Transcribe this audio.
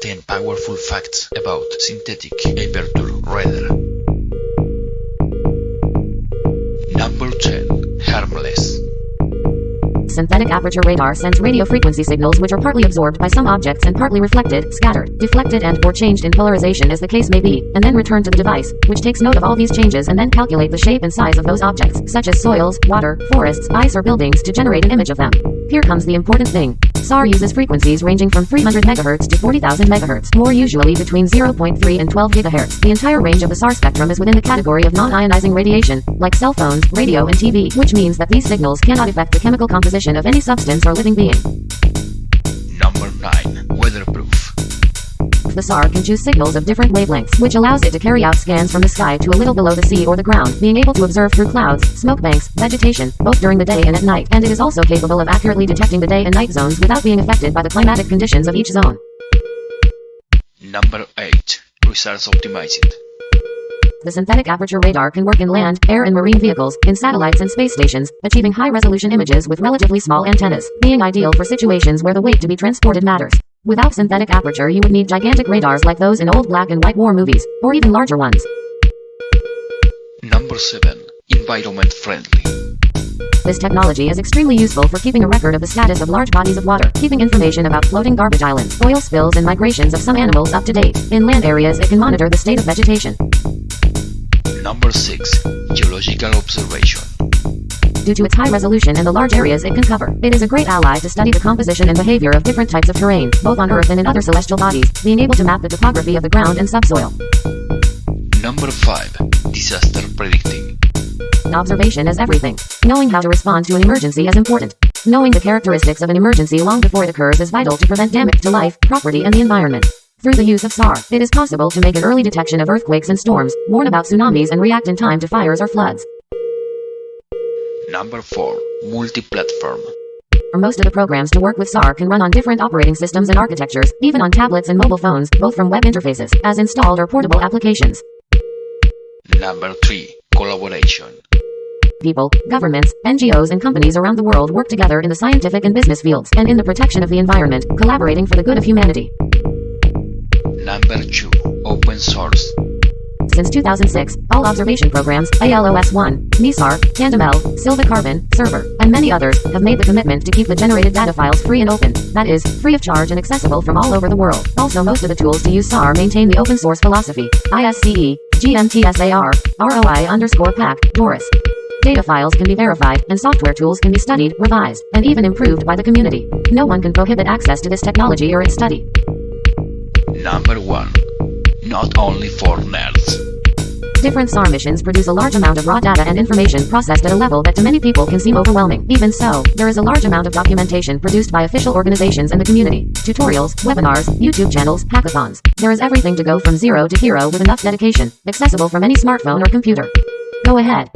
10 powerful facts about synthetic aperture radar. Number 10. Harmless. Synthetic aperture radar sends radio frequency signals which are partly absorbed by some objects and partly reflected, scattered, deflected and/or changed in polarization as the case may be, and then returned to the device, which takes note of all these changes and then calculate the shape and size of those objects, such as soils, water, forests, ice or buildings to generate an image of them. Here comes the important thing. SAR uses frequencies ranging from 300 MHz to 40,000 MHz, more usually between 0.3 and 12 GHz. The entire range of the SAR spectrum is within the category of non-ionizing radiation, like cell phones, radio and TV, which means that these signals cannot affect the chemical composition of any substance or living being. Number 9. Weatherproof. The SAR can choose signals of different wavelengths, which allows it to carry out scans from the sky to a little below the sea or the ground, being able to observe through clouds, smoke banks, vegetation, both during the day and at night, and it is also capable of accurately detecting the day and night zones without being affected by the climatic conditions of each zone. Number 8. Resource optimized. The synthetic aperture radar can work in land, air and marine vehicles, in satellites and space stations, achieving high-resolution images with relatively small antennas, being ideal for situations where the weight to be transported matters. Without synthetic aperture you would need gigantic radars like those in old black and white war movies, or even larger ones. Number 7. Environment friendly. This technology is extremely useful for keeping a record of the status of large bodies of water, keeping information about floating garbage islands, oil spills and migrations of some animals up to date. In land areas it can monitor the state of vegetation. Number 6. Geological Observation. Due to its high resolution and the large areas it can cover, it is a great ally to study the composition and behavior of different types of terrain, both on Earth and in other celestial bodies, being able to map the topography of the ground and subsoil. Number 5. Disaster predicting. Observation is everything. Knowing how to respond to an emergency is important. Knowing the characteristics of an emergency long before it occurs is vital to prevent damage to life, property and the environment. Through the use of SAR, it is possible to make an early detection of earthquakes and storms, warn about tsunamis and react in time to fires or floods. Number 4. Multiplatform. Most of the programs to work with SAR can run on different operating systems and architectures, even on tablets and mobile phones, both from web interfaces, as installed or portable applications. Number 3. Collaboration. People, governments, NGOs and companies around the world work together in the scientific and business fields, and in the protection of the environment, collaborating for the good of humanity. Number 2. Open source. Since 2006, all observation programs, ALOS-1, MESAR, CanDML, Silvacarbon, Server, and many others, have made the commitment to keep the generated data files free and open, that is, free of charge and accessible from all over the world. Also most of the tools to use SAR maintain the open source philosophy, ISCE, GMTSAR, ROI_PAC, DORIS. Data files can be verified, and software tools can be studied, revised, and even improved by the community. No one can prohibit access to this technology or its study. Number 1. Not only for nerds. Different SAR missions produce a large amount of raw data and information processed at a level that to many people can seem overwhelming. Even so, there is a large amount of documentation produced by official organizations and the community. Tutorials, webinars, YouTube channels, hackathons. There is everything to go from zero to hero with enough dedication, accessible from any smartphone or computer. Go ahead.